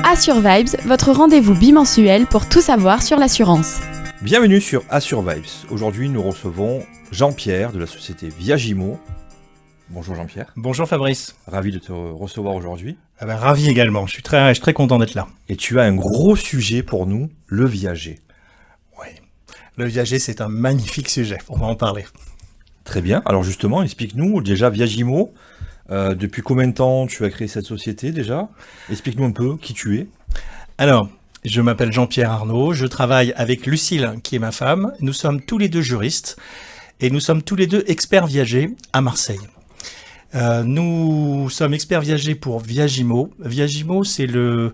Assurvibes, votre rendez-vous bimensuel pour tout savoir sur l'assurance. Bienvenue sur Assurvibes. Aujourd'hui, nous recevons Jean-Pierre de la société Viagimo. Bonjour Jean-Pierre. Bonjour Fabrice. Ravi de te recevoir aujourd'hui. Ravi également, je suis très content d'être là. Et tu as un gros sujet pour nous, le viager. Oui, le viager c'est un magnifique sujet, on va en parler. Très bien, alors justement, explique-nous déjà Viagimo. Depuis combien de temps tu as créé cette société déjà? Explique-nous un peu qui tu es. Alors, je m'appelle Jean-Pierre Arnaud, je travaille avec Lucille qui est ma femme. Nous sommes tous les deux juristes et nous sommes tous les deux experts viagers à Marseille. Nous sommes experts viagers pour Viagimo. Viagimo, c'est le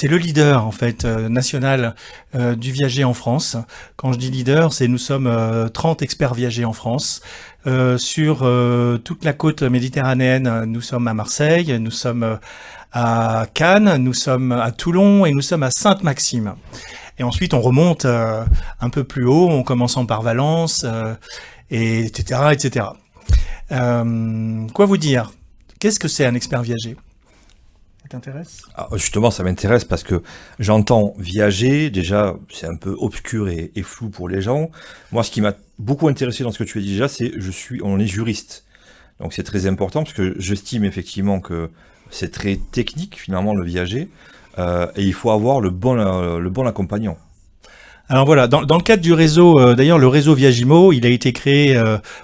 leader en fait national du viager en France. Quand je dis leader, nous sommes 30 experts viagers en France. Sur toute la côte méditerranéenne, nous sommes à Marseille, nous sommes à Cannes, nous sommes à Toulon et nous sommes à Sainte-Maxime. Et ensuite, on remonte un peu plus haut, en commençant par Valence, etc., etc. Quoi vous dire? Qu'est-ce que c'est un expert viager? Ça t'intéresse? Justement, ça m'intéresse parce que j'entends viager, déjà c'est un peu obscur et flou pour les gens. Moi, ce qui m'a beaucoup intéressé dans ce que tu as dit déjà, c'est on est juriste. Donc c'est très important parce que j'estime effectivement que c'est très technique finalement le viager et il faut avoir le bon accompagnant. Alors voilà, dans le cadre du réseau, d'ailleurs le réseau Viagimo, il a été créé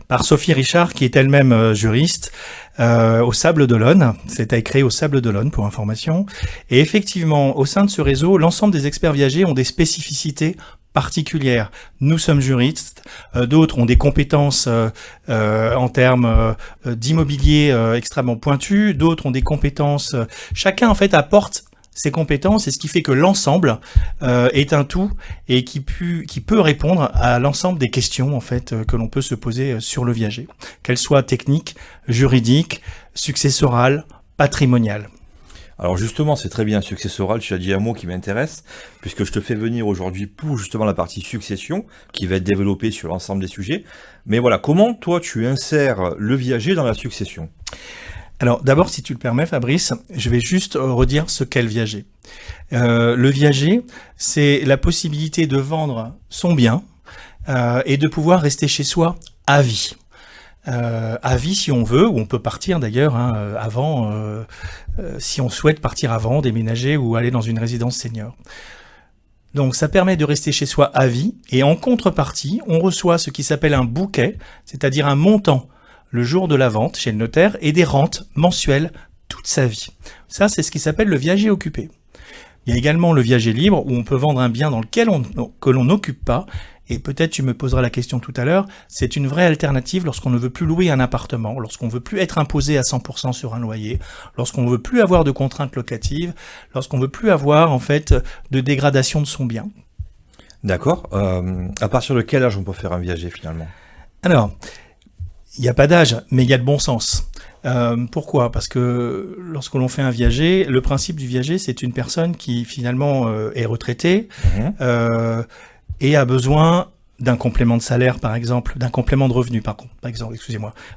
par Sophie Richard, qui est elle-même juriste, au Sable d'Olonne. C'était créé au Sable d'Olonne pour information. Et effectivement, au sein de ce réseau, l'ensemble des experts viagers ont des spécificités particulières. Nous sommes juristes, d'autres ont des compétences en termes d'immobilier extrêmement pointues, d'autres ont des compétences... chacun en fait apporte ces compétences, et ce qui fait que l'ensemble est un tout et qui peut répondre à l'ensemble des questions en fait que l'on peut se poser sur le viager, qu'elles soient techniques, juridiques, successorales, patrimoniales. Alors justement, c'est très bien, successoral, tu as dit un mot qui m'intéresse, puisque je te fais venir aujourd'hui pour justement la partie succession, qui va être développée sur l'ensemble des sujets. Mais voilà, comment toi tu insères le viager dans la succession ? Alors d'abord, si tu le permets Fabrice, je vais juste redire ce qu'est le viager. Le viager, c'est la possibilité de vendre son bien et de pouvoir rester chez soi à vie. À vie si on veut, ou on peut partir d'ailleurs avant, si on souhaite partir avant, déménager ou aller dans une résidence senior. Donc ça permet de rester chez soi à vie, et en contrepartie, on reçoit ce qui s'appelle un bouquet, c'est-à-dire un montant le jour de la vente chez le notaire, et des rentes mensuelles toute sa vie. Ça, c'est ce qui s'appelle le viager occupé. Il y a également le viager libre, où on peut vendre un bien dans lequel que l'on n'occupe pas, et peut-être tu me poseras la question tout à l'heure, c'est une vraie alternative lorsqu'on ne veut plus louer un appartement, lorsqu'on ne veut plus être imposé à 100% sur un loyer, lorsqu'on ne veut plus avoir de contraintes locatives, lorsqu'on ne veut plus avoir en fait de dégradation de son bien. D'accord. À partir de quel âge on peut faire un viager finalement ? Alors, il n'y a pas d'âge, mais il y a de bon sens. Pourquoi ? Parce que lorsque l'on fait un viager, le principe du viager, c'est une personne qui finalement est retraitée et a besoin d'un complément de salaire, par exemple, d'un complément de revenu,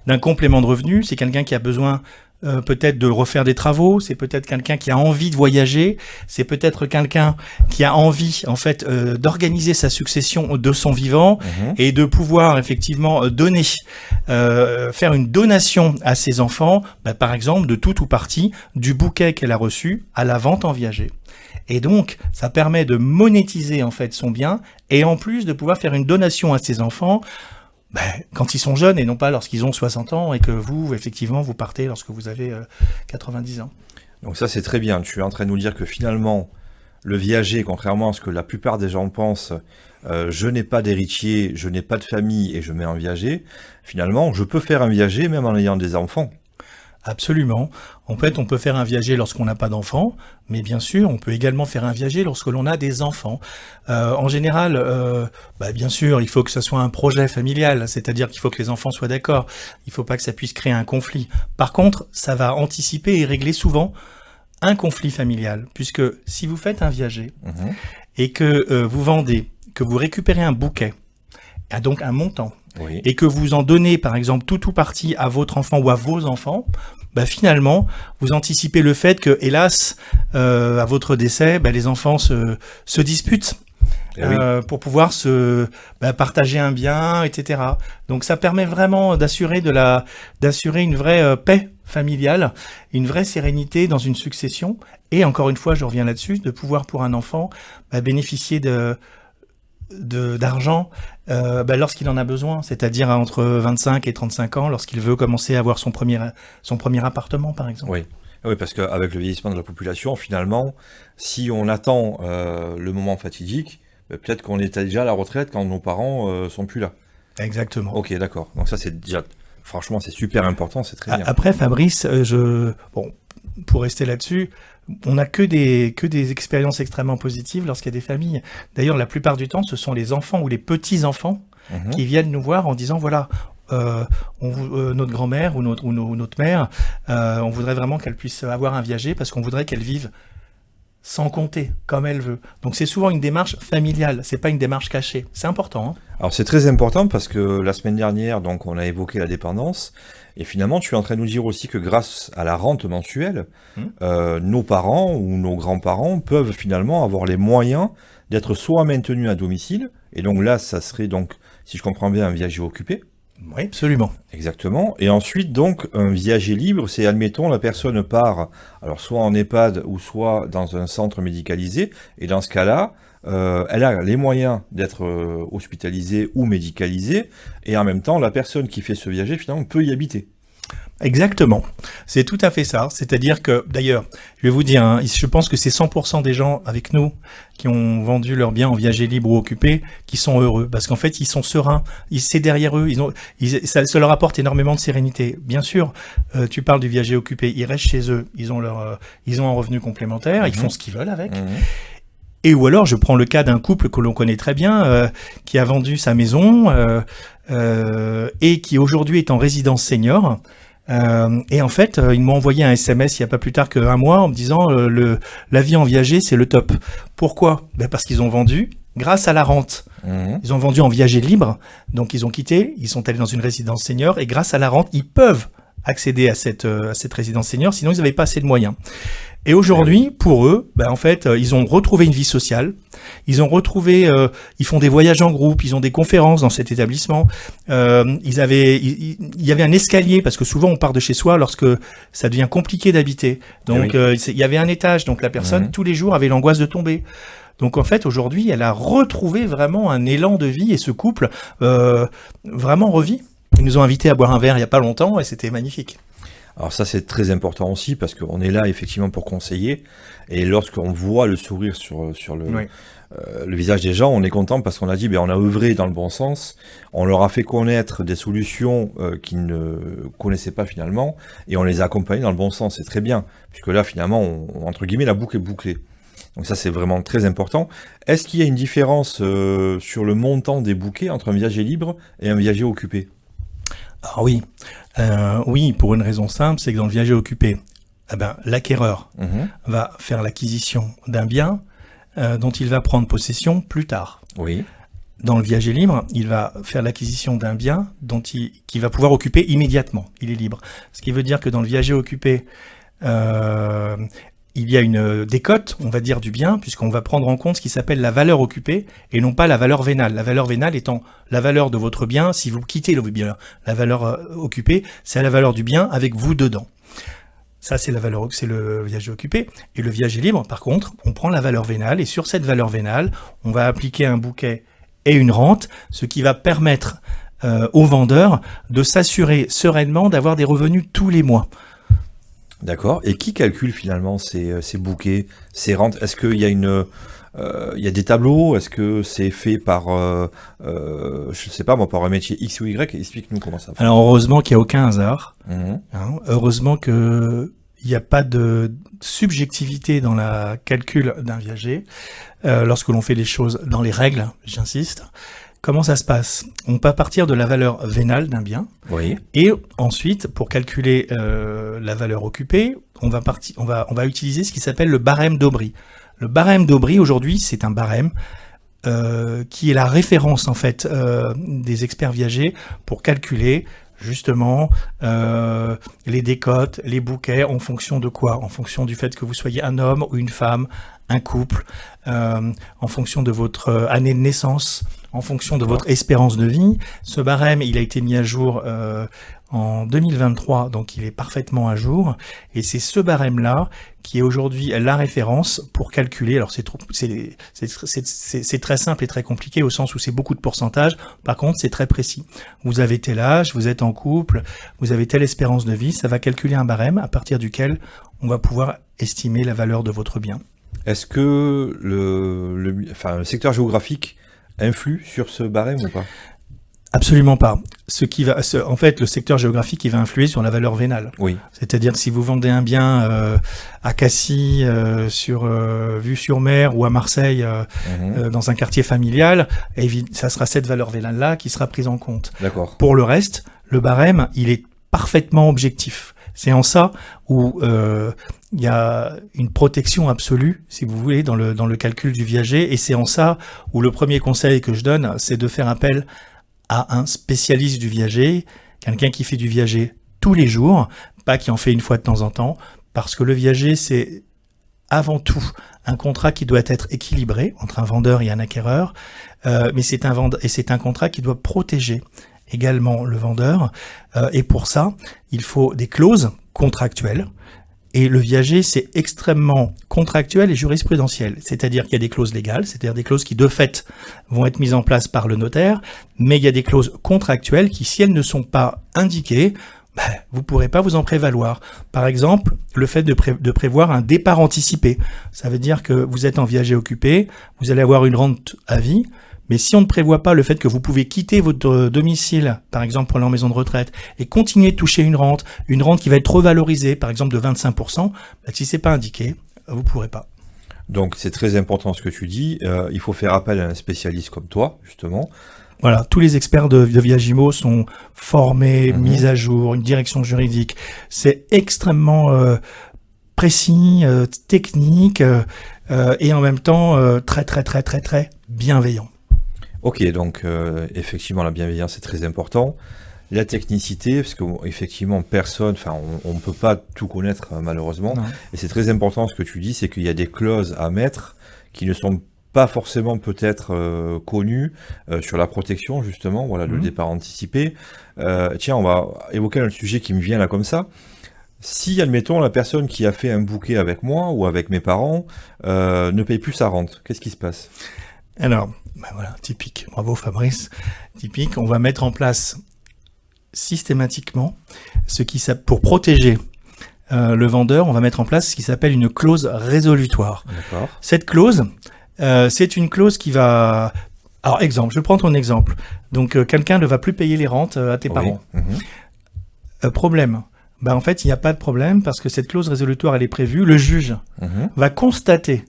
d'un complément de revenu. C'est quelqu'un qui a besoin peut-être de refaire des travaux, c'est peut-être quelqu'un qui a envie de voyager, c'est peut-être quelqu'un qui a envie en fait d'organiser sa succession de son vivant et de pouvoir effectivement donner, faire une donation à ses enfants, par exemple de tout ou partie du bouquet qu'elle a reçu à la vente en viager. Et donc, ça permet de monétiser en fait son bien et en plus de pouvoir faire une donation à ses enfants quand ils sont jeunes et non pas lorsqu'ils ont 60 ans et que vous, effectivement, vous partez lorsque vous avez 90 ans. Donc ça, c'est très bien. Tu es en train de nous dire que finalement, le viager, contrairement à ce que la plupart des gens pensent, je n'ai pas d'héritier, je n'ai pas de famille et je mets un viager, finalement, je peux faire un viager même en ayant des enfants. Absolument. En fait, on peut faire un viager lorsqu'on n'a pas d'enfants, mais bien sûr, on peut également faire un viager lorsque l'on a des enfants. En général, bien sûr, il faut que ce soit un projet familial, c'est-à-dire qu'il faut que les enfants soient d'accord. Il ne faut pas que ça puisse créer un conflit. Par contre, ça va anticiper et régler souvent un conflit familial, puisque si vous faites un viager et que vous vendez, que vous récupérez un bouquet, donc un montant, Oui. et que vous en donnez, par exemple, tout ou partie à votre enfant ou à vos enfants, bah finalement, vous anticipez le fait que, hélas, à votre décès, bah, les enfants se disputent. Eh oui. Pour pouvoir partager un bien, etc. Donc ça permet vraiment d'assurer une vraie paix familiale, une vraie sérénité dans une succession. Et encore une fois, je reviens là-dessus, de pouvoir pour un enfant bénéficier d'argent lorsqu'il en a besoin, c'est-à-dire entre 25 et 35 ans, lorsqu'il veut commencer à avoir son premier appartement, par exemple. Oui. Oui, parce qu'avec le vieillissement de la population, finalement, si on attend le moment fatidique, peut-être qu'on est déjà à la retraite quand nos parents sont plus là. Exactement. Ok, d'accord. Donc ça, c'est déjà, franchement, c'est super important, c'est très bien. Après, Fabrice, pour rester là-dessus, on n'a que des expériences extrêmement positives lorsqu'il y a des familles. D'ailleurs, la plupart du temps, ce sont les enfants ou les petits-enfants qui viennent nous voir en disant, voilà, notre grand-mère ou notre mère, on voudrait vraiment qu'elle puisse avoir un viager parce qu'on voudrait qu'elle vive sans compter, comme elle veut. Donc c'est souvent une démarche familiale, c'est pas une démarche cachée. C'est important. Hein. Alors c'est très important parce que la semaine dernière, donc, on a évoqué la dépendance, et finalement tu es en train de nous dire aussi que grâce à la rente mensuelle, nos parents ou nos grands-parents peuvent finalement avoir les moyens d'être soit maintenus à domicile, et donc là ça serait donc, si je comprends bien, un viager occupé. Oui, absolument. Exactement. Et ensuite, donc, un viager libre, c'est, admettons, la personne part, alors soit en EHPAD ou soit dans un centre médicalisé, et dans ce cas-là, elle a les moyens d'être hospitalisée ou médicalisée, et en même temps, la personne qui fait ce viager, finalement, peut y habiter. Exactement. C'est tout à fait ça. C'est-à-dire que, d'ailleurs, je vais vous dire, hein, je pense que c'est 100% des gens avec nous qui ont vendu leurs biens en viager libre ou occupé qui sont heureux. Parce qu'en fait, ils sont sereins. C'est derrière eux. Ça leur apporte énormément de sérénité. Bien sûr, tu parles du viager occupé. Ils restent chez eux. Ils ont un revenu complémentaire. Ils font ce qu'ils veulent avec. Et ou alors, je prends le cas d'un couple que l'on connaît très bien, qui a vendu sa maison et qui aujourd'hui est en résidence senior. Et en fait, ils m'ont envoyé un SMS il n'y a pas plus tard qu'un mois en me disant la vie en viager, c'est le top. Pourquoi ? Parce qu'ils ont vendu grâce à la rente. Ils ont vendu en viager libre, donc ils ont quitté, ils sont allés dans une résidence senior et grâce à la rente, ils peuvent accéder à cette résidence senior, sinon ils n'avaient pas assez de moyens. Et aujourd'hui, pour eux, en fait, ils ont retrouvé une vie sociale. Ils ont retrouvé, ils font des voyages en groupe, ils ont des conférences dans cet établissement. Il y avait un escalier parce que souvent on part de chez soi lorsque ça devient compliqué d'habiter. Donc il y avait un étage, donc la personne tous les jours avait l'angoisse de tomber. Donc en fait aujourd'hui, elle a retrouvé vraiment un élan de vie et ce couple vraiment revit. Ils nous ont invités à boire un verre il y a pas longtemps et c'était magnifique. Alors ça c'est très important aussi parce qu'on est là effectivement pour conseiller et lorsqu'on voit le sourire sur le visage des gens, on est content parce qu'on a dit on a œuvré dans le bon sens, on leur a fait connaître des solutions qu'ils ne connaissaient pas finalement et on les a accompagnés dans le bon sens, c'est très bien puisque là finalement entre guillemets la boucle est bouclée. Donc ça c'est vraiment très important. Est-ce qu'il y a une différence sur le montant des bouquets entre un viager libre et un viager occupé ? Ah oui, oui, pour une raison simple, c'est que dans le viager occupé, l'acquéreur va faire l'acquisition d'un bien dont il va prendre possession plus tard. Oui. Dans le viager libre, il va faire l'acquisition d'un bien qu'il va pouvoir occuper immédiatement. Il est libre. Ce qui veut dire que dans le viager occupé, il y a une décote, on va dire, du bien, puisqu'on va prendre en compte ce qui s'appelle la valeur occupée et non pas la valeur vénale. La valeur vénale étant la valeur de votre bien, si vous quittez le bien, la valeur occupée, c'est la valeur du bien avec vous dedans. Ça, c'est le viager occupé. Et le viager libre, par contre, on prend la valeur vénale et sur cette valeur vénale, on va appliquer un bouquet et une rente, ce qui va permettre aux vendeurs de s'assurer sereinement d'avoir des revenus tous les mois. D'accord. Et qui calcule finalement ces bouquets, ces rentes ? Est-ce qu'il y a il y a des tableaux ? Est-ce que c'est fait par, je sais pas moi, par un métier X ou Y ? Explique-nous comment ça fonctionne. Alors heureusement qu'il n'y a aucun hasard. Heureusement qu'il n'y a pas de subjectivité dans la calcul d'un viager. Lorsque l'on fait les choses dans les règles, j'insiste. Comment ça se passe ? On peut partir de la valeur vénale d'un bien. Oui. Et ensuite, pour calculer la valeur occupée, on va utiliser ce qui s'appelle le barème d'Aubry. Le barème d'Aubry, aujourd'hui, c'est un barème qui est la référence en fait des experts viagers pour calculer justement les décotes, les bouquets en fonction de quoi? En fonction du fait que vous soyez un homme ou une femme, un couple, en fonction de votre année de naissance, en fonction de votre espérance de vie. Ce barème, il a été mis à jour en 2023, donc il est parfaitement à jour. Et c'est ce barème-là qui est aujourd'hui la référence pour calculer. Alors c'est très simple et très compliqué au sens où c'est beaucoup de pourcentages. Par contre, c'est très précis. Vous avez tel âge, vous êtes en couple, vous avez telle espérance de vie. Ça va calculer un barème à partir duquel on va pouvoir estimer la valeur de votre bien. Est-ce que le secteur géographique influe sur ce barème ou pas? Absolument pas. En fait, le secteur géographique, il va influer sur la valeur vénale. Oui. C'est-à-dire que si vous vendez un bien à Cassis, vue sur mer, ou à Marseille, dans un quartier familial, ça sera cette valeur vénale-là qui sera prise en compte. D'accord. Pour le reste, le barème, il est parfaitement objectif. C'est en ça où il y a une protection absolue, si vous voulez, dans le calcul du viager. Et c'est en ça où le premier conseil que je donne, c'est de faire appel à un spécialiste du viager, quelqu'un qui fait du viager tous les jours, pas qui en fait une fois de temps en temps, parce que le viager, c'est avant tout un contrat qui doit être équilibré entre un vendeur et un acquéreur, mais c'est un contrat qui doit protéger également le vendeur, et pour ça, il faut des clauses contractuelles. Et le viager, c'est extrêmement contractuel et jurisprudentiel. C'est-à-dire qu'il y a des clauses légales, c'est-à-dire des clauses qui, de fait, vont être mises en place par le notaire, mais il y a des clauses contractuelles qui, si elles ne sont pas indiquées, vous ne pourrez pas vous en prévaloir. Par exemple, le fait de prévoir un départ anticipé. Ça veut dire que vous êtes en viager occupé, vous allez avoir une rente à vie, mais si on ne prévoit pas le fait que vous pouvez quitter votre domicile, par exemple pour aller en maison de retraite, et continuer de toucher une rente qui va être revalorisée, par exemple de 25%, si c'est pas indiqué, vous pourrez pas. Donc c'est très important ce que tu dis, il faut faire appel à un spécialiste comme toi, justement. Voilà, tous les experts de Viagimo sont formés, mis à jour, une direction juridique. C'est extrêmement précis, technique, et en même temps très bienveillant. Ok, donc effectivement la bienveillance c'est très important. La technicité, parce qu'effectivement on ne peut pas tout connaître malheureusement. Non. Et c'est très important ce que tu dis, c'est qu'il y a des clauses à mettre qui ne sont pas forcément peut-être connues sur la protection justement, voilà, le départ anticipé. Tiens, on va évoquer un sujet qui me vient là comme ça. Si, admettons, la personne qui a fait un bouquet avec moi ou avec mes parents ne paye plus sa rente, qu'est-ce qui se passe ? Alors, voilà, typique. Bravo Fabrice. Typique, on va mettre en place systématiquement pour protéger le vendeur, on va mettre en place ce qui s'appelle une clause résolutoire. D'accord. Cette clause, c'est une clause qui va... Alors, exemple, je prends ton exemple. Donc, quelqu'un ne va plus payer les rentes à tes parents. Problème. En fait, il n'y a pas de problème parce que cette clause résolutoire, elle est prévue. Le juge va constater.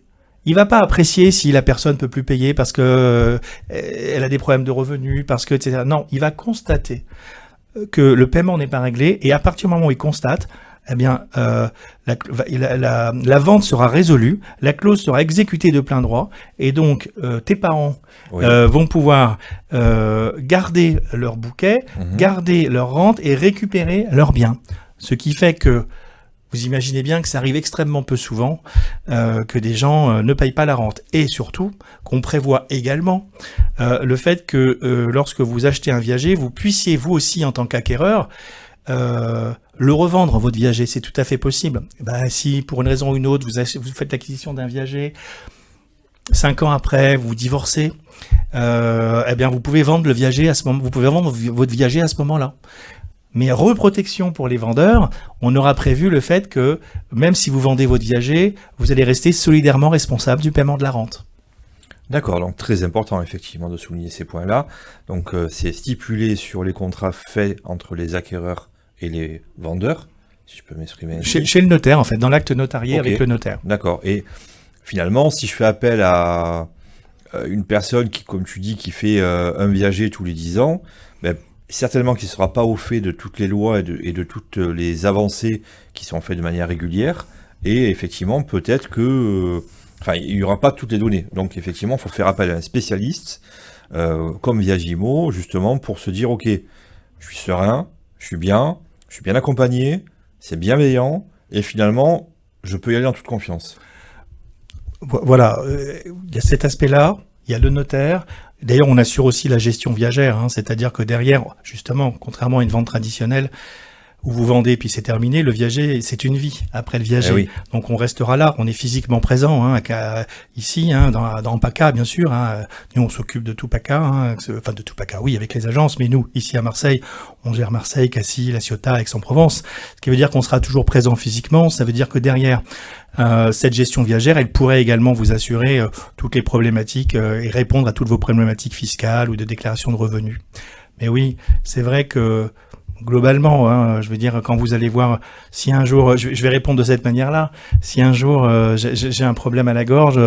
Il va pas apprécier si la personne peut plus payer parce que elle a des problèmes de revenus, parce que etc. Non, il va constater que le paiement n'est pas réglé et à partir du moment où il constate, eh bien la vente sera résolue, la clause sera exécutée de plein droit et donc tes parents vont pouvoir garder leur bouquet, garder leur rente et récupérer leurs biens. Ce qui fait que vous imaginez bien que ça arrive extrêmement peu souvent que des gens ne payent pas la rente. Et surtout, qu'on prévoit également le fait que lorsque vous achetez un viager, vous puissiez, vous aussi, en tant qu'acquéreur, le revendre, votre viager. C'est tout à fait possible. Si, pour une raison ou une autre, vous faites l'acquisition d'un viager, 5 ans après, vous divorcez, eh bien, vous pouvez vendre le viager à ce moment. Vous pouvez vendre votre viager à ce moment-là. Mais reprotection pour les vendeurs, on aura prévu le fait que même si vous vendez votre viager, vous allez rester solidairement responsable du paiement de la rente. D'accord, donc très important effectivement de souligner ces points-là. Donc c'est stipulé sur les contrats faits entre les acquéreurs et les vendeurs, si je peux m'exprimer ainsi. Chez le notaire en fait, dans l'acte notarié avec le notaire. D'accord, et finalement si je fais appel à une personne qui, comme tu dis, qui fait un viager tous les 10 ans, certainement qu'il ne sera pas au fait de toutes les lois et de toutes les avancées qui sont faites de manière régulière. Et effectivement, peut-être que Enfin, il n'y aura pas toutes les données. Donc, effectivement, il faut faire appel à un spécialiste, comme Viagimo, justement, pour se dire, OK, je suis serein, je suis bien accompagné, c'est bienveillant, et finalement, je peux y aller en toute confiance. Voilà, il y a cet aspect-là, il y a le notaire. D'ailleurs, on assure aussi la gestion viagère, hein, c'est-à-dire que derrière, justement, contrairement à une vente traditionnelle, où vous vendez puis c'est terminé, le viager, c'est une vie après le viager. Oui. Donc on restera là, on est physiquement présent, hein, ici, hein, dans PACA bien sûr. Hein, nous on s'occupe de tout PACA, hein, enfin de tout PACA, oui, avec les agences, mais nous ici à Marseille, on gère Marseille, Cassis, La Ciotat, Aix-en-Provence. Ce qui veut dire qu'on sera toujours présent physiquement. Ça veut dire que derrière cette gestion viagère, elle pourrait également vous assurer toutes les problématiques et répondre à toutes vos problématiques fiscales ou de déclaration de revenus. Mais oui, c'est vrai que globalement, hein, je veux dire, quand vous allez voir, si un jour, je vais répondre de cette manière-là, si un jour j'ai un problème à la gorge,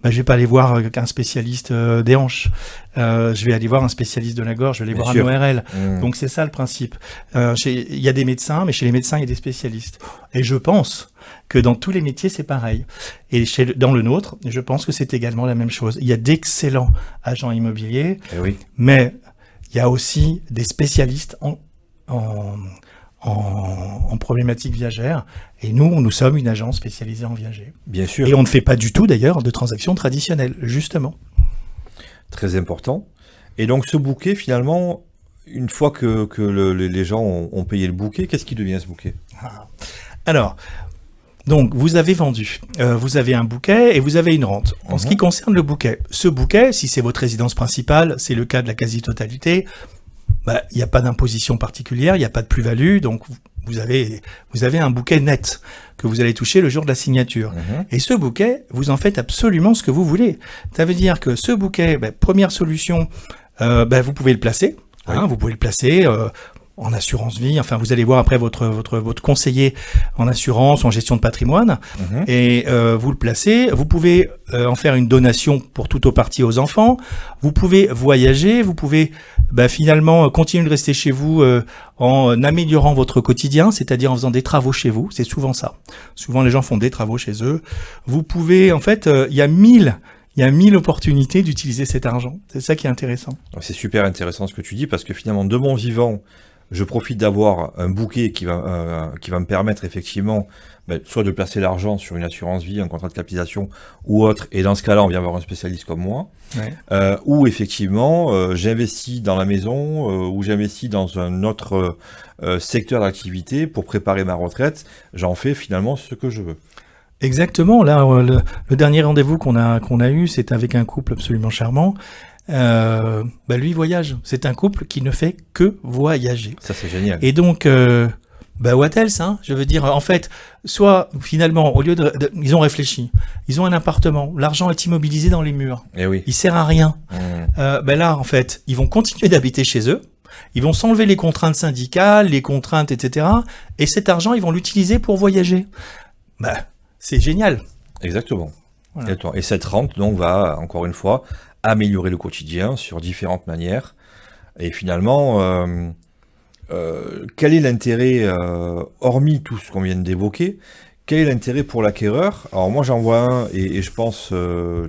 je vais pas aller voir un spécialiste des hanches, je vais aller voir un spécialiste de la gorge, je vais aller voir un ORL. Donc c'est ça le principe. Il y a des médecins, mais chez les médecins, il y a des spécialistes. Et je pense que dans tous les métiers, c'est pareil. Et dans le nôtre, je pense que c'est également la même chose. Il y a d'excellents agents immobiliers, mais il y a aussi des spécialistes en problématiques viagères. Et nous sommes une agence spécialisée en viager. Bien sûr. Et on ne fait pas du tout, d'ailleurs, de transactions traditionnelles, justement. Très important. Et donc, ce bouquet, finalement, une fois que les gens ont payé le bouquet, qu'est-ce qui devient ce bouquet ? Alors, donc, vous avez vendu. Vous avez un bouquet et vous avez une rente. En ce qui concerne le bouquet, ce bouquet, si c'est votre résidence principale, c'est le cas de la quasi-totalité, il n'y a pas d'imposition particulière, il n'y a pas de plus-value, donc vous avez un bouquet net que vous allez toucher le jour de la signature. Et ce bouquet, vous en faites absolument ce que vous voulez. Ça veut dire que ce bouquet, première solution, vous pouvez le placer. Hein, vous pouvez le placer en assurance vie. Enfin, vous allez voir après votre conseiller en assurance, en gestion de patrimoine, et vous le placez. Vous pouvez en faire une donation pour tout au parti aux enfants. Vous pouvez voyager. Vous pouvez finalement continuer de rester chez vous en améliorant votre quotidien, c'est-à-dire en faisant des travaux chez vous. C'est souvent ça. Souvent, les gens font des travaux chez eux. Vous pouvez, en fait, il y a 1000 opportunités d'utiliser cet argent. C'est ça qui est intéressant. C'est super intéressant ce que tu dis, parce que finalement, de mon vivant, je profite d'avoir un bouquet qui va me permettre effectivement soit de placer l'argent sur une assurance vie, un contrat de capitalisation ou autre, et dans ce cas-là, on vient voir un spécialiste comme moi, ou effectivement, j'investis dans la maison, ou j'investis dans un autre secteur d'activité pour préparer ma retraite, j'en fais finalement ce que je veux. Exactement. Là, le dernier rendez-vous qu'on a eu, c'est avec un couple absolument charmant. Lui voyage. C'est un couple qui ne fait que voyager. Ça, c'est génial. Et donc, what else, hein ? Je veux dire, en fait, soit finalement, au lieu ils ont réfléchi, ils ont un appartement, l'argent est immobilisé dans les murs. Eh oui. Il sert à rien. Là, en fait, ils vont continuer d'habiter chez eux. Ils vont s'enlever les contraintes syndicales, les contraintes, etc. Et cet argent, ils vont l'utiliser pour voyager. C'est génial. Exactement. Voilà. Et cette rente, donc, va, encore une fois, améliorer le quotidien sur différentes manières. Et finalement, quel est l'intérêt, hormis tout ce qu'on vient d'évoquer, quel est l'intérêt pour l'acquéreur ? Alors moi j'en vois un, et je pense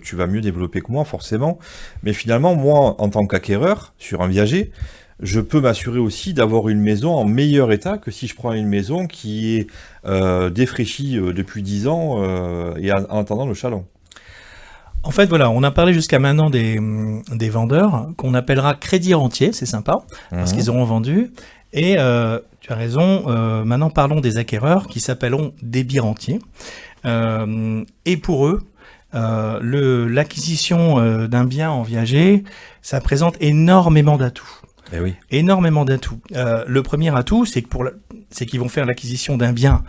tu vas mieux développer que moi forcément, mais finalement moi en tant qu'acquéreur sur un viager, je peux m'assurer aussi d'avoir une maison en meilleur état que si je prends une maison qui est défraîchie depuis 10 ans et en attendant le chaland. En fait, voilà, on a parlé jusqu'à maintenant des vendeurs qu'on appellera crédit rentier, c'est sympa, parce qu'ils auront vendu. Et tu as raison, maintenant parlons des acquéreurs qui s'appelleront débit rentier. Et pour eux, l'acquisition d'un bien en viager, ça présente énormément d'atouts. Eh oui. Énormément d'atouts. Le premier atout, c'est qu'ils vont faire l'acquisition d'un bien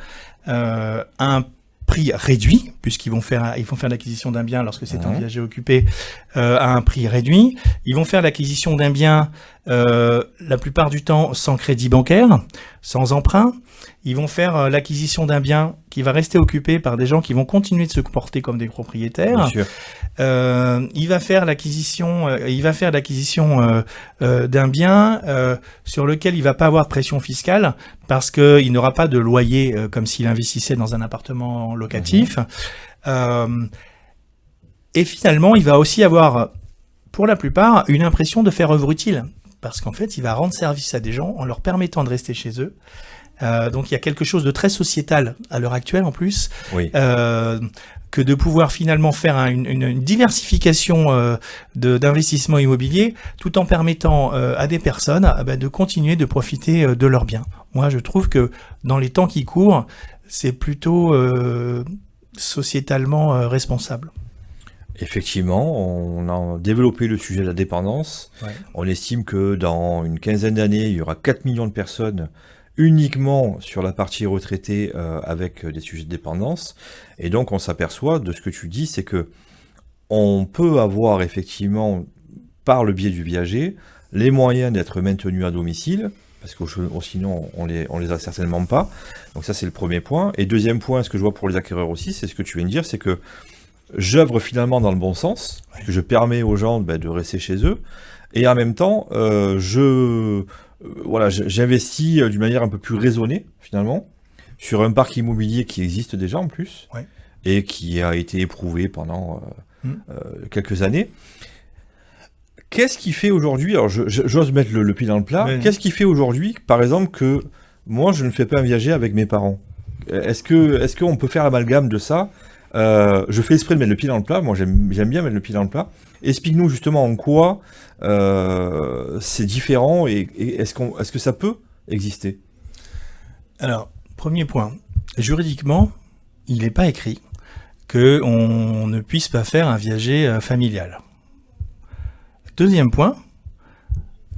à un prix réduit, puisqu'ils vont faire l'acquisition d'un bien lorsque c'est un viager occupé à un prix réduit. Ils vont faire l'acquisition d'un bien la plupart du temps sans crédit bancaire, sans emprunt. Ils vont faire l'acquisition d'un bien qui va rester occupé par des gens qui vont continuer de se comporter comme des propriétaires. Bien sûr. Il va faire l'acquisition d'un bien sur lequel il va pas avoir de pression fiscale parce que il n'aura pas de loyer comme s'il investissait dans un appartement locatif. Et finalement, il va aussi avoir, pour la plupart, une impression de faire œuvre utile. Parce qu'en fait, il va rendre service à des gens en leur permettant de rester chez eux. Donc il y a quelque chose de très sociétal à l'heure actuelle en plus, Oui. que de pouvoir finalement faire une diversification d'investissement immobilier tout en permettant à des personnes de continuer de profiter de leurs biens. Moi, je trouve que dans les temps qui courent, c'est plutôt sociétalement responsable. Effectivement, on a développé le sujet de la dépendance. Ouais. On estime que dans une quinzaine d'années, il y aura 4 millions de personnes uniquement sur la partie retraitée avec des sujets de dépendance. Et donc, on s'aperçoit de ce que tu dis, c'est que on peut avoir effectivement, par le biais du viager, les moyens d'être maintenus à domicile, parce que sinon, on les a certainement pas. Donc ça, c'est le premier point. Et deuxième point, ce que je vois pour les acquéreurs aussi, c'est ce que tu viens de dire, c'est que j'œuvre finalement dans le bon sens, que je permets aux gens de rester chez eux, et en même temps, j'investis d'une manière un peu plus raisonnée, finalement, sur un parc immobilier qui existe déjà en plus, Ouais. et qui a été éprouvé pendant quelques années. Qu'est-ce qui fait aujourd'hui, alors j'ose mettre le pied dans le plat, qu'est-ce qui fait aujourd'hui, par exemple, que moi je ne fais pas un viager avec mes parents? Est-ce qu'on peut faire l'amalgame de ça? Je fais exprès de mettre le pied dans le plat, moi j'aime bien mettre le pied dans le plat. Explique-nous justement en quoi c'est différent et est-ce que ça peut exister? Alors, premier point, juridiquement, il n'est pas écrit qu'on ne puisse pas faire un viager familial. Deuxième point,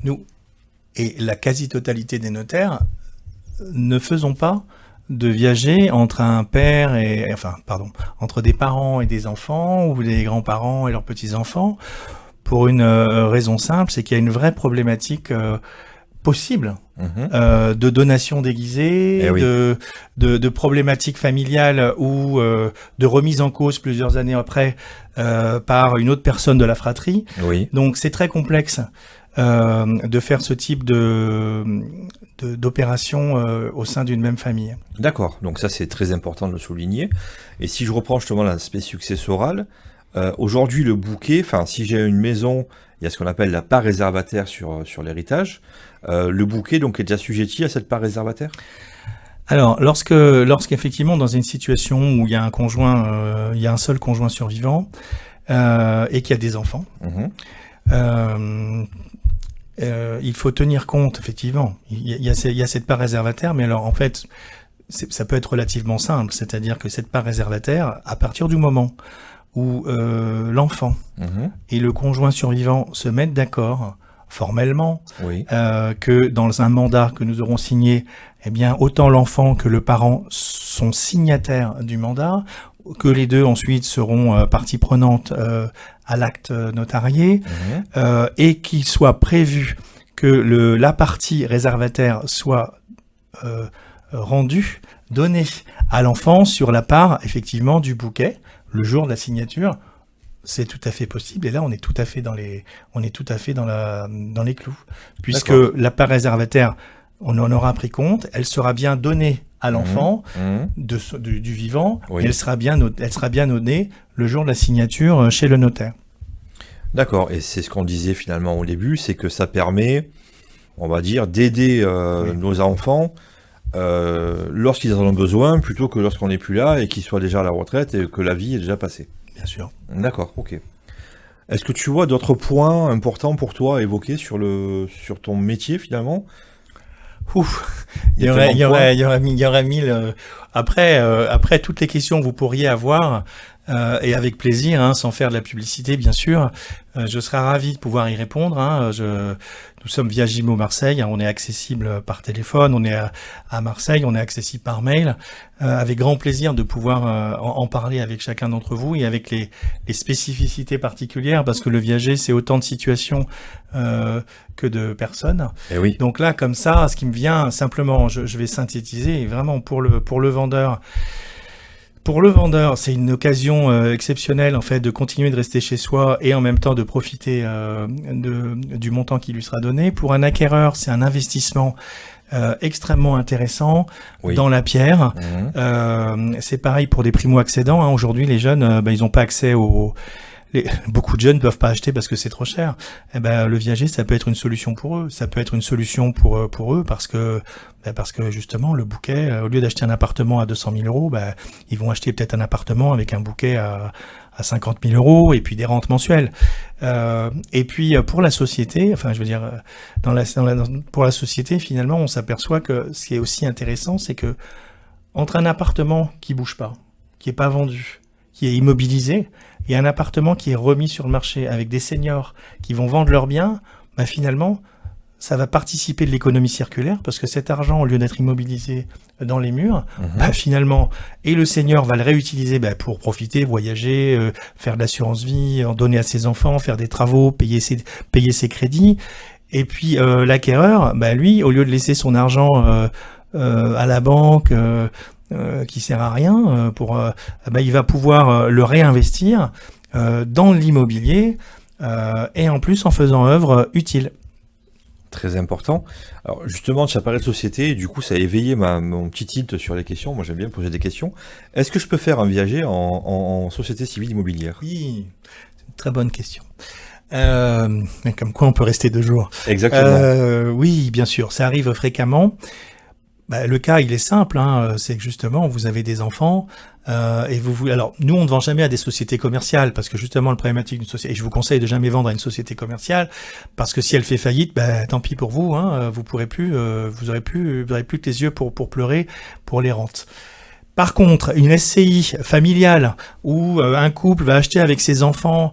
nous, et la quasi-totalité des notaires, ne faisons pas de viager entre entre des parents et des enfants, ou des grands-parents et leurs petits-enfants, pour une raison simple, c'est qu'il y a une vraie problématique possible de donation déguisée, oui. de problématiques familiales ou de remise en cause plusieurs années après par une autre personne de la fratrie. Oui. Donc c'est très complexe de faire ce type d'opération au sein d'une même famille. D'accord, donc ça c'est très important de le souligner. Et si je reprends justement l'aspect successoral, aujourd'hui le bouquet, si j'ai une maison, il y a ce qu'on appelle la part réservataire sur l'héritage. Le bouquet donc est déjà assujetti à cette part réservataire? Alors, lorsqu'effectivement dans une situation où il y a un seul conjoint survivant et qu'il y a des enfants, il faut tenir compte, effectivement, il y a cette part réservataire, mais alors en fait, ça peut être relativement simple, c'est-à-dire que cette part réservataire, à partir du moment où l'enfant et le conjoint survivant se mettent d'accord formellement, que dans un mandat que nous aurons signé, eh bien autant l'enfant que le parent sont signataires du mandat, que les deux ensuite seront partie prenante à l'acte notarié, et qu'il soit prévu que la partie réservataire soit donnée à l'enfant sur la part effectivement du bouquet le jour de la signature. C'est tout à fait possible, et là on est tout à fait dans les clous, puisque la part réservataire, on en aura pris compte, elle sera bien donnée à l'enfant du vivant, et elle sera bien donnée le jour de la signature chez le notaire. D'accord, et c'est ce qu'on disait finalement au début, c'est que ça permet, on va dire, d'aider nos enfants lorsqu'ils en ont besoin, plutôt que lorsqu'on n'est plus là et qu'ils soient déjà à la retraite et que la vie est déjà passée. Bien sûr. D'accord, ok. Est-ce que tu vois d'autres points importants pour toi à évoquer sur ton métier finalement? Il y aurait mille. Après toutes les questions que vous pourriez avoir, et avec plaisir, sans faire de la publicité bien sûr, je serai ravi de pouvoir y répondre. Nous sommes via Gimo Marseille, on est accessible par téléphone, on est à Marseille, on est accessible par mail, avec grand plaisir de pouvoir en parler avec chacun d'entre vous et avec les spécificités particulières, parce que le viager c'est autant de situations que de personnes. Et oui. Donc là, comme ça, ce qui me vient simplement, je vais synthétiser, vraiment pour le vendeur. Pour le vendeur, c'est une occasion exceptionnelle en fait de continuer de rester chez soi et en même temps de profiter du montant qui lui sera donné. Pour un acquéreur, c'est un investissement extrêmement intéressant dans la pierre. C'est pareil pour des primo-accédants. Aujourd'hui, les jeunes, ils n'ont pas accès beaucoup de jeunes ne peuvent pas acheter parce que c'est trop cher. Eh ben, le viager, ça peut être une solution pour eux. Ça peut être une solution pour eux parce que justement, le bouquet, au lieu d'acheter un appartement à 200 000 euros, ils vont acheter peut-être un appartement avec un bouquet à 50 000 euros et puis des rentes mensuelles. Et puis pour la société, enfin je veux dire, pour la société, finalement, on s'aperçoit que ce qui est aussi intéressant, c'est que entre un appartement qui bouge pas, qui est pas vendu, qui est immobilisé, et un appartement qui est remis sur le marché avec des seniors qui vont vendre leurs biens, finalement, ça va participer de l'économie circulaire parce que cet argent, au lieu d'être immobilisé dans les murs, finalement, et le senior va le réutiliser pour profiter, voyager, faire de l'assurance vie, en donner à ses enfants, faire des travaux, payer ses crédits. Et puis l'acquéreur, lui, au lieu de laisser son argent à la banque, qui sert à rien, il va pouvoir le réinvestir dans l'immobilier et en plus en faisant œuvre utile. Très important. Alors justement, tu as parlé de société, et du coup ça a éveillé mon petit tilt sur les questions. Moi j'aime bien poser des questions. Est-ce que je peux faire un viager en société civile immobilière? Oui, c'est une très bonne question. Mais comme quoi on peut rester 2 jours. Exactement. Oui, bien sûr, ça arrive fréquemment. Le cas, il est simple, c'est que justement, vous avez des enfants et alors, nous, on ne vend jamais à des sociétés commerciales parce que justement, le problématique d'une société, et je vous conseille de jamais vendre à une société commerciale parce que si elle fait faillite, tant pis pour vous, vous pourrez plus, vous aurez plus que les yeux pour pleurer pour les rentes. Par contre, une SCI familiale où un couple va acheter avec ses enfants,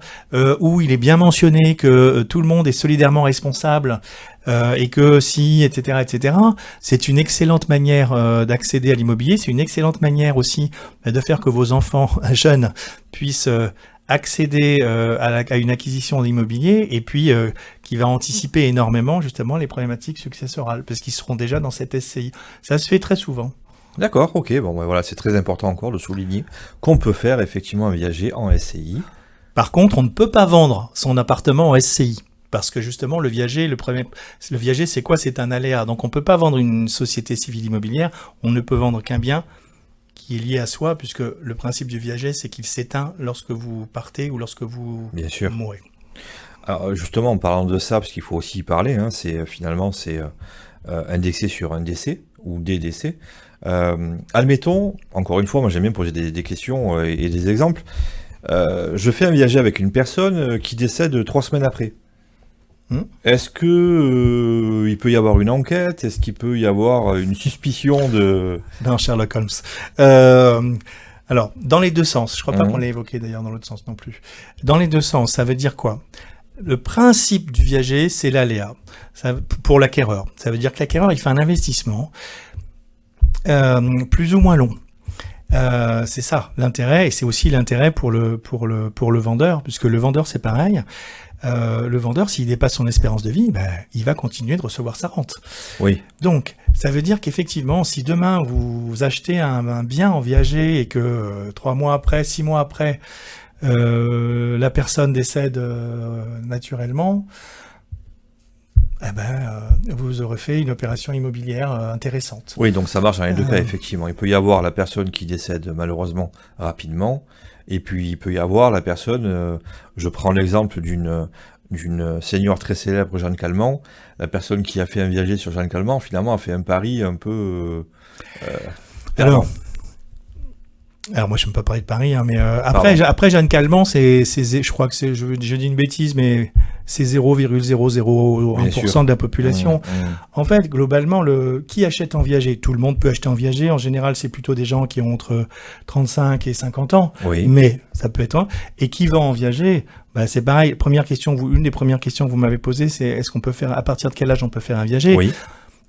où il est bien mentionné que tout le monde est solidairement responsable et que si, etc., c'est une excellente manière d'accéder à l'immobilier. C'est une excellente manière aussi de faire que vos enfants jeunes puissent accéder à une acquisition d'immobilier et puis qui va anticiper énormément justement les problématiques successorales parce qu'ils seront déjà dans cette SCI. Ça se fait très souvent. D'accord, ok, voilà, c'est très important encore de souligner qu'on peut faire effectivement un viager en SCI. Par contre, on ne peut pas vendre son appartement en SCI. Parce que justement, le viager, c'est quoi? C'est un aléa. Donc on ne peut pas vendre une société civile immobilière, on ne peut vendre qu'un bien qui est lié à soi, puisque le principe du viager, c'est qu'il s'éteint lorsque vous partez ou lorsque vous mourrez. Alors justement, en parlant de ça, parce qu'il faut aussi y parler, c'est indexé sur un décès ou des décès. Admettons, encore une fois, moi j'aime bien poser des questions et des exemples. Je fais un viager avec une personne qui décède 3 semaines après. Est-ce que il peut y avoir une enquête? Est-ce qu'il peut y avoir une suspicion de... Dans Sherlock Holmes. Alors, dans les deux sens, je crois pas qu'on l'ait évoqué d'ailleurs dans l'autre sens non plus. Dans les deux sens, ça veut dire quoi? Le principe du viager, c'est l'aléa. Pour l'acquéreur. Ça veut dire que l'acquéreur, il fait un investissement plus ou moins long. C'est ça l'intérêt, et c'est aussi l'intérêt pour le vendeur, puisque le vendeur c'est pareil. Le vendeur, s'il dépasse son espérance de vie, il va continuer de recevoir sa rente. Oui. Donc, ça veut dire qu'effectivement, si demain vous achetez un bien en viager et que 3 mois après, 6 mois après, la personne décède naturellement, vous aurez fait une opération immobilière intéressante. Oui, donc ça marche dans les deux cas, effectivement. Il peut y avoir la personne qui décède malheureusement rapidement, et puis il peut y avoir la personne, je prends l'exemple d'une senior très célèbre, Jeanne Calment. La personne qui a fait un viager sur Jeanne Calment, finalement, a fait un pari un peu... Alors moi je ne peux pas parler de Paris, mais après Jeanne Calment, je crois que je dis une bêtise, mais c'est 0,001% de la population. En fait, globalement, qui achète en viager? Tout le monde peut acheter en viager. En général, c'est plutôt des gens qui ont entre 35 et 50 ans. Oui. Mais ça peut être et qui vend en viager? C'est pareil. Une des premières questions que vous m'avez posées, c'est est-ce qu'on peut faire, à partir de quel âge on peut faire un viager? Oui.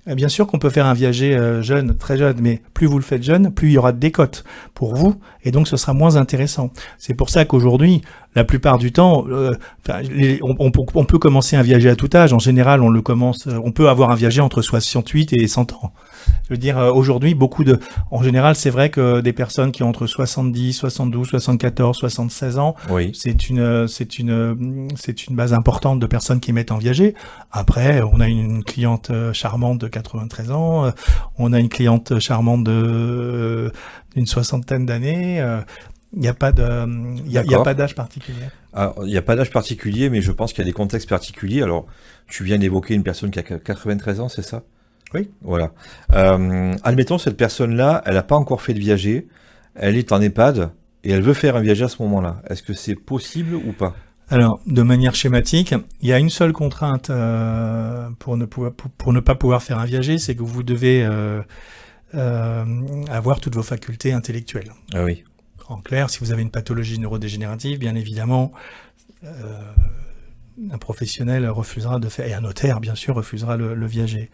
Bien sûr qu'on peut faire un viager jeune, très jeune, mais plus vous le faites jeune, plus il y aura de décote pour vous, et donc ce sera moins intéressant. C'est pour ça qu'aujourd'hui, la plupart du temps, on peut commencer un viager à tout âge. En général, on peut avoir un viager entre 68 et 100 ans. Je veux dire, aujourd'hui, en général, c'est vrai que des personnes qui ont entre 70, 72, 74, 76 ans, oui. c'est une base importante de personnes qui mettent en viager. Après, on a une cliente charmante de 93 ans, on a une cliente charmante d'une 60aine d'années, Il n'y a pas d'âge particulier. Alors, il n'y a pas d'âge particulier, mais je pense qu'il y a des contextes particuliers. Alors, tu viens d'évoquer une personne qui a 93 ans, c'est ça? Oui. Voilà. Admettons, cette personne-là, elle n'a pas encore fait de viager, elle est en EHPAD et elle veut faire un viager à ce moment-là. Est-ce que c'est possible ou pas? Alors, de manière schématique, il y a une seule contrainte pour ne pas pouvoir faire un viager, c'est que vous devez avoir toutes vos facultés intellectuelles. Ah oui. En clair, si vous avez une pathologie neurodégénérative, bien évidemment, un professionnel refusera de faire, et un notaire, bien sûr, refusera le viager.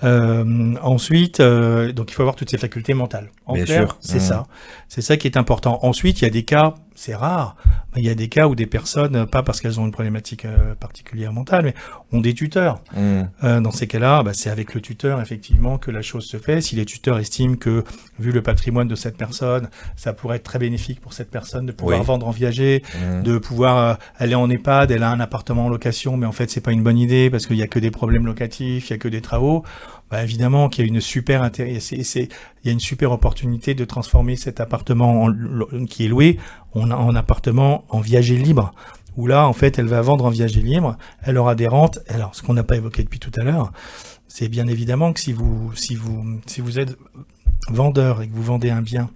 Ensuite, donc il faut avoir toutes ses facultés mentales. En bien clair, sûr. c'est ça. C'est ça qui est important. Ensuite, il y a des cas, c'est rare, mais il y a des cas où des personnes, pas parce qu'elles ont une problématique particulière mentale, mais ont des tuteurs. Dans ces cas-là, c'est avec le tuteur, effectivement, que la chose se fait. Si les tuteurs estiment que, vu le patrimoine de cette personne, ça pourrait être très bénéfique pour cette personne de pouvoir vendre en viager, de pouvoir aller en EHPAD, elle a un appartement en location, mais en fait, c'est pas une bonne idée parce qu'il y a que des problèmes locatifs, il y a que des travaux. Évidemment qu'il y a une super il y a une super opportunité de transformer cet appartement qui est loué en appartement en viager libre, où là, en fait, elle va vendre en viager libre, elle aura des rentes. Alors, ce qu'on n'a pas évoqué depuis tout à l'heure, c'est bien évidemment que si vous êtes vendeur et que vous vendez un bien,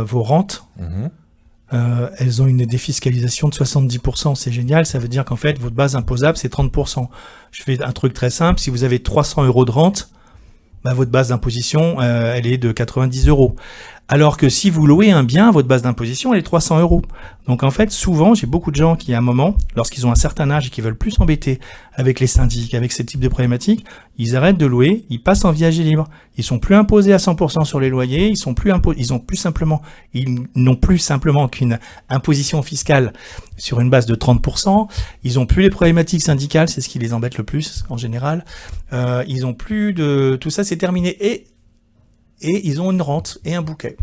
vos rentes, elles ont une défiscalisation de 70%, c'est génial, ça veut dire qu'en fait, votre base imposable, c'est 30%. Je fais un truc très simple, si vous avez 300 € de rente, votre base d'imposition, elle est de 90 €. Alors que si vous louez un bien, votre base d'imposition, elle est 300 €. Donc en fait, souvent, j'ai beaucoup de gens qui, à un moment, lorsqu'ils ont un certain âge et qui veulent plus s'embêter avec les syndics, avec ce type de problématiques, ils arrêtent de louer, ils passent en viager libre. Ils sont plus imposés à 100% sur les loyers, ils n'ont plus simplement qu'une imposition fiscale sur une base de 30%. Ils ont plus les problématiques syndicales, c'est ce qui les embête le plus en général. Ils ont plus de tout ça, c'est terminé et ils ont une rente et un bouquet.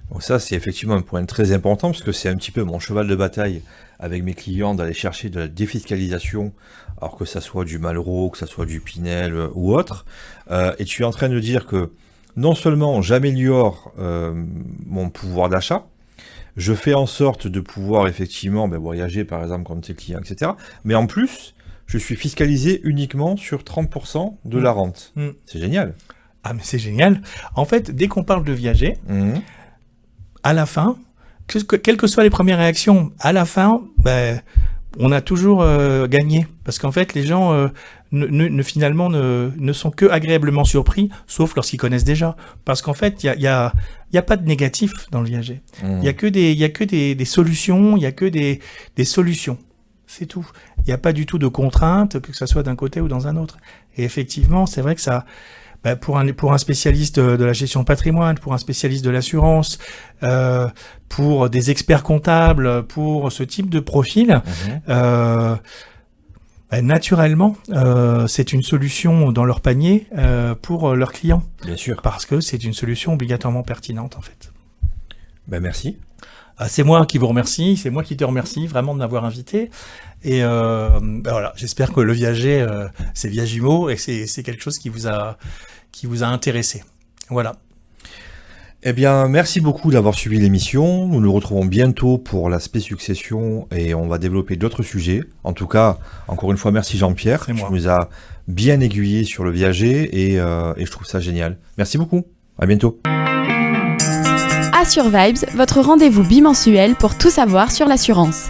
Donc ça, c'est effectivement un point très important parce que c'est un petit peu mon cheval de bataille avec mes clients d'aller chercher de la défiscalisation, alors que ça soit du Malraux, que ça soit du Pinel ou autre. Et tu es en train de dire que non seulement j'améliore mon pouvoir d'achat, je fais en sorte de pouvoir effectivement voyager par exemple comme tes clients, etc. Mais en plus, je suis fiscalisé uniquement sur 30% de la rente. C'est génial. Ah mais c'est génial. En fait, dès qu'on parle de viager, à la fin, quelles que soient les premières réactions, à la fin, on a toujours gagné. Parce qu'en fait, les gens finalement ne sont que agréablement surpris, sauf lorsqu'ils connaissent déjà. Parce qu'en fait, il y a pas de négatif dans le viager. Il y a que des solutions, il y a que des solutions. C'est tout. Il n'y a pas du tout de contraintes, que ce soit d'un côté ou dans un autre. Et effectivement, c'est vrai que ça... pour un spécialiste de la gestion de patrimoine, pour un spécialiste de l'assurance, pour des experts comptables, pour ce type de profil, naturellement, c'est une solution dans leur panier pour leurs clients. Bien sûr. Parce que c'est une solution obligatoirement pertinente, en fait. Merci. C'est moi qui vous remercie, c'est moi qui te remercie vraiment de m'avoir invité. Et voilà, j'espère que le viager, c'est Viagimo et c'est quelque chose qui vous a intéressé. Voilà. Eh bien, merci beaucoup d'avoir suivi l'émission. Nous nous retrouvons bientôt pour l'aspect succession et on va développer d'autres sujets. En tout cas, encore une fois, merci Jean-Pierre. Tu nous as bien aiguillé sur le viager et je trouve ça génial. Merci beaucoup. À bientôt. Assurvibes, votre rendez-vous bimensuel pour tout savoir sur l'assurance.